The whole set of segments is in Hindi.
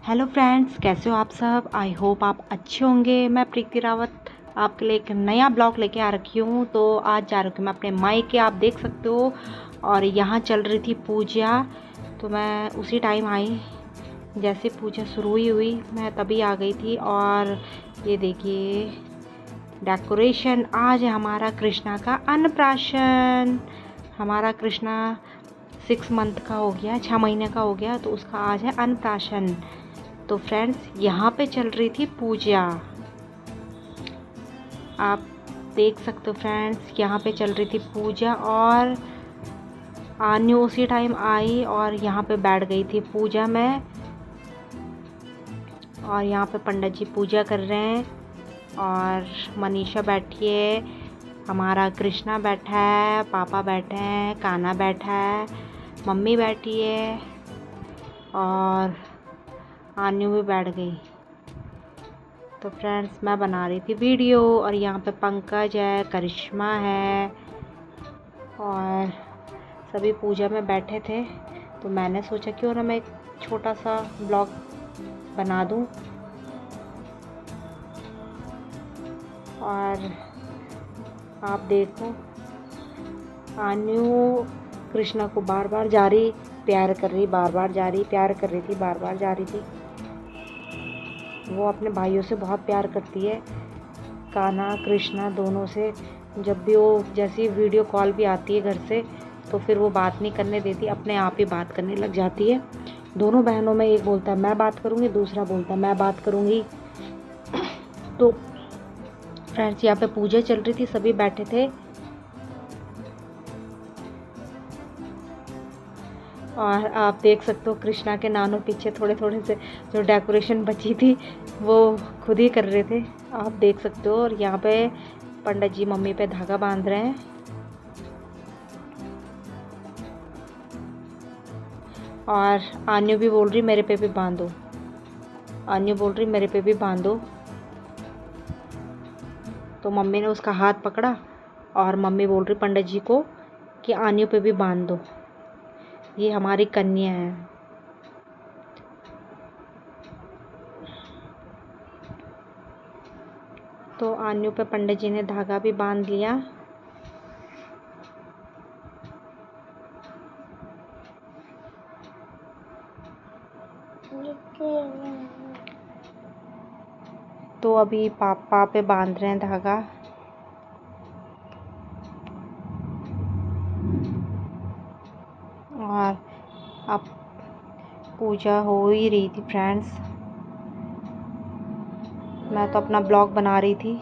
हेलो फ्रेंड्स, कैसे हो आप सब। आई होप आप अच्छे होंगे। मैं प्रीति रावत आपके लिए एक नया ब्लॉग लेके आ रखी हूँ। तो आज जा रखी हूँ मैं अपने मायके, आप देख सकते हो। और यहाँ चल रही थी पूजा, तो मैं उसी टाइम आई। जैसे पूजा शुरू ही हुई मैं तभी आ गई थी। और ये देखिए डेकोरेशन, आज है हमारा कृष्णा का अन्नप्राशन। हमारा कृष्णा 6 मंथ का हो गया, 6 महीने का हो गया, तो उसका आज है अन्नप्राशन। तो फ्रेंड्स यहाँ पे चल रही थी पूजा, आप देख सकते हो फ्रेंड्स, यहाँ पे चल रही थी पूजा। और आन्यू उसी टाइम आई और यहाँ पे बैठ गई थी पूजा में। और यहाँ पे पंडित जी पूजा कर रहे हैं और मनीषा बैठी है, हमारा कृष्णा बैठा है, पापा बैठे हैं, कान्हा बैठा है, मम्मी बैठी है और आन्यू भी बैठ गई। तो फ्रेंड्स मैं बना रही थी वीडियो और यहाँ पे पंकज है, करिश्मा है और सभी पूजा में बैठे थे। तो मैंने सोचा क्यों ना मैं एक छोटा सा ब्लॉग बना दूँ। और आप देखो आन्यू कृष्णा को बार बार जा रही प्यार कर रही, बार बार जा रही प्यार कर रही थी, बार बार जा रही थी। वो अपने भाइयों से बहुत प्यार करती है, कान्हा कृष्णा दोनों से। जब भी वो जैसी वीडियो कॉल भी आती है घर से, तो फिर वो बात नहीं करने देती, अपने आप ही बात करने लग जाती है। दोनों बहनों में एक बोलता है मैं बात करूँगी, दूसरा बोलता है मैं बात करूँगी। तो फ्रेंड्स यहाँ पे पूजा चल रही थी, सभी बैठे थे और आप देख सकते हो कृष्णा के नानों पीछे थोड़े थोड़े से जो डेकोरेशन बची थी वो खुद ही कर रहे थे, आप देख सकते हो। और यहाँ पे पंडित जी मम्मी पे धागा बांध रहे हैं और आन्यू भी बोल रही मेरे पे भी बांधो, आन्यू बोल रही मेरे पे भी बांधो। तो मम्मी ने उसका हाथ पकड़ा और मम्मी बोल रही पंडित जी को कि आन्यू पे भी बांध दो, ये हमारी कन्या है। तो आन्यू पे पंडित जी ने धागा भी बांध लिया। तो अभी पापा पे बांध रहे हैं धागा। और अब पूजा हो ही रही थी फ्रेंड्स, मैं तो अपना ब्लॉग बना रही थी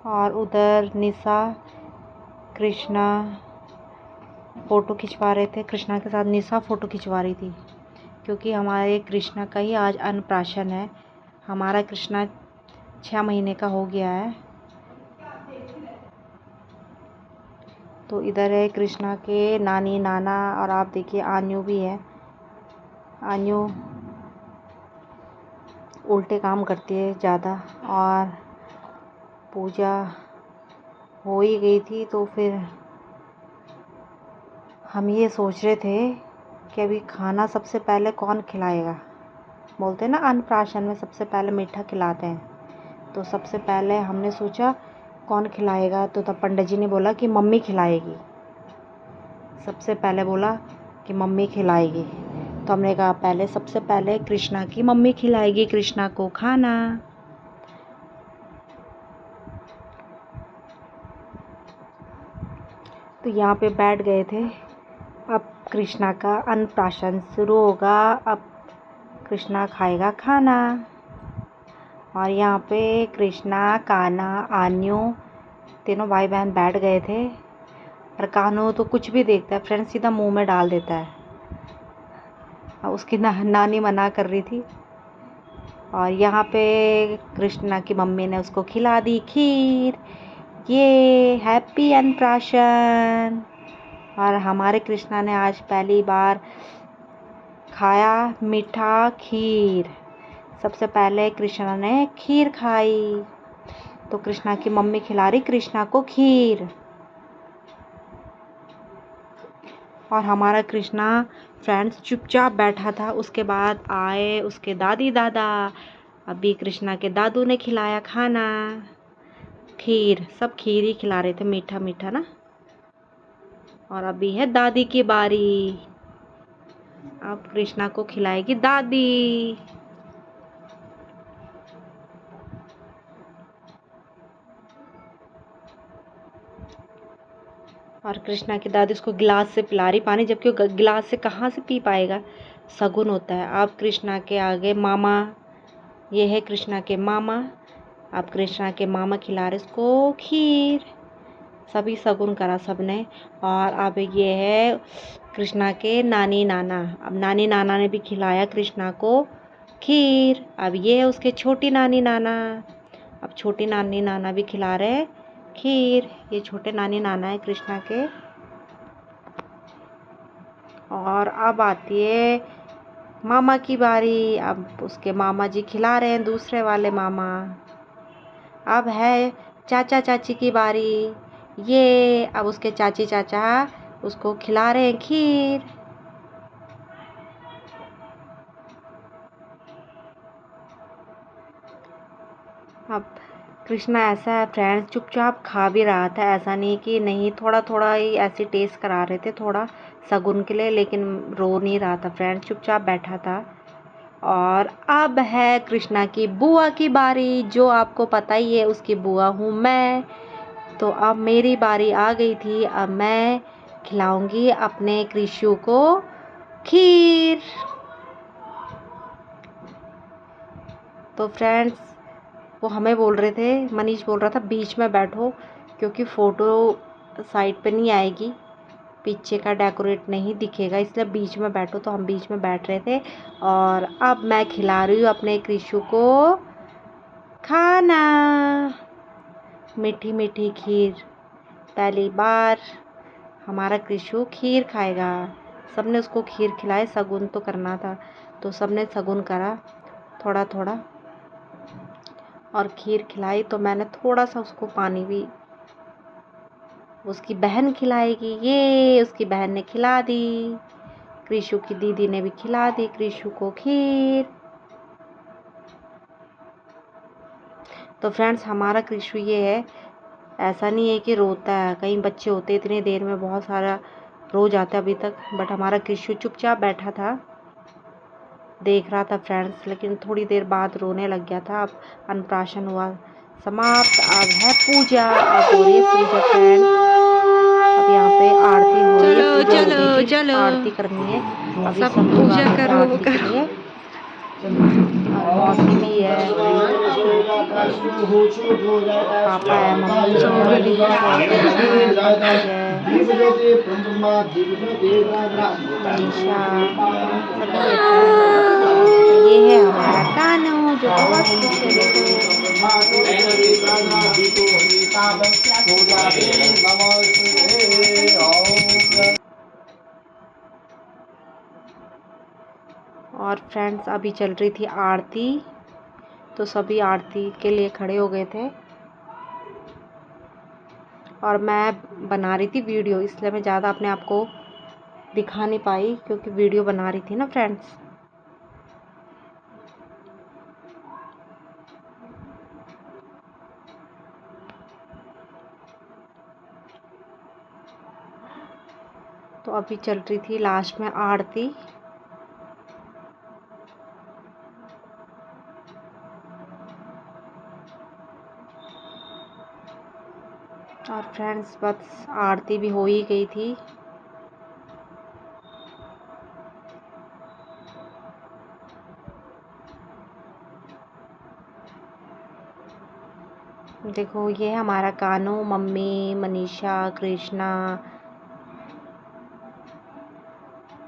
और उधर निशा कृष्णा फ़ोटो खिंचवा रहे थे, कृष्णा के साथ निशा फ़ोटो खिंचवा रही थी, क्योंकि हमारे कृष्णा का ही आज अन्नप्राशन है। हमारा कृष्णा 6 महीने का हो गया है। तो इधर है कृष्णा के नानी नाना और आप देखिए आन्यू भी है। आन्यू उल्टे काम करती है ज़्यादा। और पूजा हो ही गई थी, तो फिर हम ये सोच रहे थे कि अभी खाना सबसे पहले कौन खिलाएगा। बोलते हैं ना अन्नप्राशन में सबसे पहले मीठा खिलाते हैं, तो सबसे पहले हमने सोचा कौन खिलाएगा। तो तब पंडित जी ने बोला कि मम्मी खिलाएगी, सबसे पहले बोला कि मम्मी खिलाएगी। तो हमने कहा पहले सबसे पहले कृष्णा की मम्मी खिलाएगी कृष्णा को खाना। तो यहाँ पे बैठ गए थे। अब कृष्णा का अन्नप्राशन शुरू होगा, अब कृष्णा खाएगा खाना। और यहाँ पे कृष्णा, कान्हा, आन्यू तीनों भाई बहन बैठ गए थे। और कान्हा तो कुछ भी देखता है फ्रेंड्स सीधा मुंह में डाल देता है। अब उसकी नानी मना कर रही थी। और यहाँ पे कृष्णा की मम्मी ने उसको खिला दी खीर। ये हैप्पी अन्नप्राशन। और हमारे कृष्णा ने आज पहली बार खाया मीठा खीर। सबसे पहले कृष्णा ने खीर खाई, तो कृष्णा की मम्मी खिला रही कृष्णा को खीर। और हमारा कृष्णा फ्रेंड्स चुपचाप बैठा था। उसके बाद आए उसके दादी दादा। अभी कृष्णा के दादू ने खिलाया खाना, खीर। सब खीर ही खिला रहे थे, मीठा मीठा ना। और अभी है दादी की बारी। अब कृष्णा को खिलाएगी दादी। और कृष्णा की दादी उसको गिलास से पिला रही पानी, जबकि वो गिलास से कहाँ से पी पाएगा, शगुन होता है। अब कृष्णा के आगे मामा, ये है कृष्णा के मामा। अब कृष्णा के मामा खिला रहे उसको खीर। सभी शगुन करा सबने। और अब ये है कृष्णा के नानी नाना। अब नानी नाना ने भी खिलाया कृष्णा को खीर। अब ये है उसके छोटी नानी नाना। अब छोटी नानी नाना भी खिला रहे खीर। ये छोटे नानी नाना है कृष्णा के। और अब आती है मामा की बारी। अब उसके मामा जी खिला रहे हैं दूसरे वाले मामा। अब है चाचा चाची की बारी। ये अब उसके चाची चाचा उसको खिला रहे हैं खीर। अब कृष्णा ऐसा है फ्रेंड्स, चुपचाप खा भी रहा था, ऐसा नहीं कि नहीं, थोड़ा थोड़ा ही ऐसे टेस्ट करा रहे थे थोड़ा शगुन के लिए, लेकिन रो नहीं रहा था फ्रेंड्स, चुपचाप बैठा था। और अब है कृष्णा की बुआ की बारी। जो आपको पता ही है उसकी बुआ हूँ मैं। तो अब मेरी बारी आ गई थी। अब मैं खिलाऊंगी अपने कृष्णा को खीर। तो फ्रेंड्स वो हमें बोल रहे थे, मनीष बोल रहा था बीच में बैठो क्योंकि फ़ोटो साइड पे नहीं आएगी, पीछे का डेकोरेट नहीं दिखेगा, इसलिए बीच में बैठो। तो हम बीच में बैठ रहे थे। और अब मैं खिला रही हूँ अपने कृष्णा को खाना, मीठी मीठी खीर। पहली बार हमारा कृष्णा खीर खाएगा। सबने उसको खीर खिलाए, शगुन तो करना था तो सबने शगुन करा थोड़ा थोड़ा और खीर खिलाई। तो मैंने थोड़ा सा उसको पानी भी, उसकी बहन खिलाएगी, ये उसकी बहन ने खिला दी। कृष्णा की दीदी ने भी खिला दी कृष्णा को खीर। तो फ्रेंड्स हमारा कृष्णा ये है, ऐसा नहीं है कि रोता है। कई बच्चे होते इतनी देर में बहुत सारा रो जाता है अभी तक, बट हमारा कृष्णा चुपचाप बैठा था, देख रहा था फ्रेंड्स, लेकिन थोड़ी देर बाद रोने लग गया था। अब अन्नप्राशन हुआ समाप्त। अब है पूजा। अब हो रही है पूजा फ्रेंड्स। अब यहाँ पे आरती हो रही है, पूजा हो गई थी, चलो आरती करनी है। अभी सब सब लोग आ पूजा गए थे करो आरती के लिए। और मौसी भी है, पापा है, मम्मी मनीषा, सभी है फ्रेंड्स। ये है हमारा कानू जो बहुत खुश है, देखो। और फ्रेंड्स अभी चल रही थी आरती, तो सभी आरती के लिए खड़े हो गए थे। और मैं बना रही थी वीडियो, इसलिए मैं ज़्यादा अपने आप को दिखा नहीं पाई क्योंकि वीडियो बना रही थी ना फ्रेंड्स। तो अभी चल रही थी लास्ट में आरती। और फ्रेंड्स बस आरती भी हो ही गई थी। देखो ये है हमारा कानू, मम्मी, मनीषा, कृष्णा।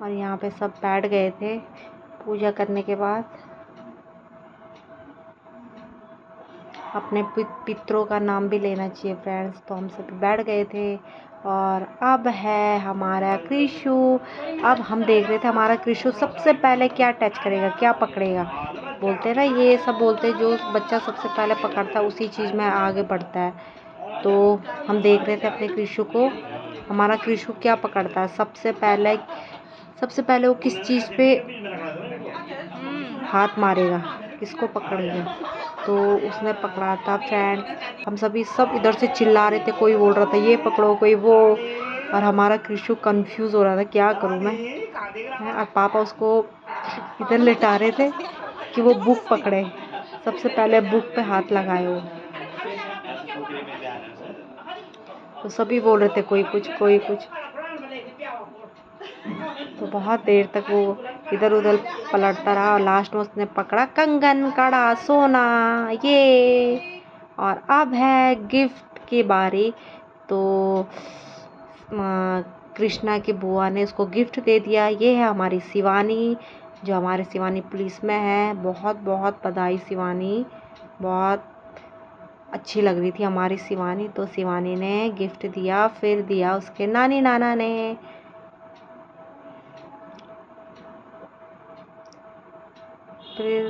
और यहाँ पे सब बैठ गए थे पूजा करने के बाद। अपने पितरों का नाम भी लेना चाहिए फ्रेंड्स, तो हम सब बैठ गए थे। और अब है हमारा कृष्णा। अब हम देख रहे थे हमारा कृष्णा सबसे पहले क्या टच करेगा, क्या पकड़ेगा। बोलते ना, ये सब बोलते जो बच्चा सबसे पहले पकड़ता है उसी चीज़ में आगे बढ़ता है। तो हम देख रहे थे अपने कृष्णा को हमारा कृषु क्या पकड़ता है सबसे पहले वो किस चीज़ पे हाथ मारेगा, किसको पकड़ेगा? तो उसने पकड़ा था फ्रेंड्स। हम सभी सब इधर से चिल्ला रहे थे, कोई बोल रहा था ये पकड़ो, कोई वो, और हमारा कृषु कंफ्यूज हो रहा था क्या करूं मैं। और पापा उसको इधर लेटा रहे थे कि वो बुक पकड़े। सबसे पहले बुक पे हाथ लगाए वो। तो सभी बोल रहे थे कोई कुछ कोई कुछ। तो बहुत देर तक वो इधर उधर पलटता रहा और लास्ट में उसने पकड़ा कंगन, कड़ा, सोना, ये। और अब है गिफ्ट की बारी। तो कृष्णा की बुआ ने उसको गिफ्ट दे दिया। ये है हमारी शिवानी, जो हमारे शिवानी पुलिस में है। बहुत बहुत बधाई शिवानी, बहुत अच्छी लग रही थी हमारी शिवानी। तो शिवानी ने गिफ्ट दिया, फिर दिया उसके नानी नाना ने। फिर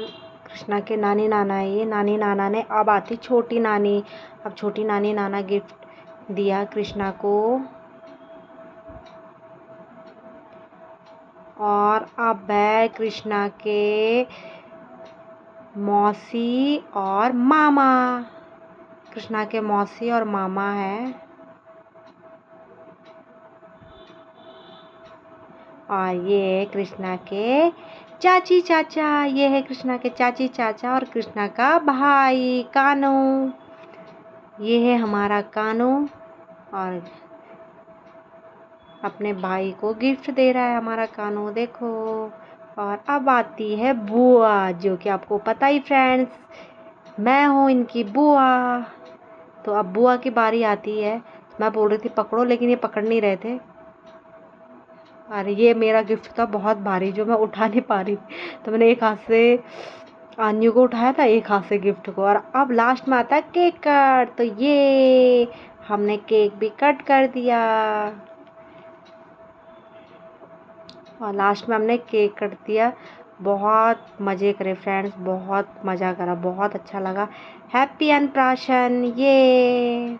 कृष्णा के नानी नाना है ये, नानी नाना ने। अब आती छोटी नानी। अब छोटी नानी नाना गिफ्ट दिया कृष्णा को। और अब है कृष्णा के मौसी और मामा। कृष्णा के मौसी और मामा है। और ये है कृष्णा के चाची चाचा। ये है कृष्णा के चाची चाचा और कृष्णा का भाई कानू। ये है हमारा कानू और अपने भाई को गिफ्ट दे रहा है हमारा कानू, देखो। और अब आती है बुआ, जो कि आपको पता ही फ्रेंड्स, मैं हूँ इनकी बुआ। तो अब बुआ की बारी आती है। मैं बोल रही थी पकड़ो, लेकिन ये पकड़ नहीं रहे थे। और ये मेरा गिफ्ट था बहुत भारी, जो मैं उठा नहीं पा रही। तो मैंने एक हाथ से आन्यू को उठाया था, एक हाथ से गिफ्ट को। और अब लास्ट में आता है केक कट। तो ये हमने केक भी कट कर दिया और लास्ट में हमने केक कट दिया। बहुत मज़े करे फ्रेंड्स, बहुत मज़ा करा, बहुत अच्छा लगा। हैप्पी अन्नप्राशन, ये।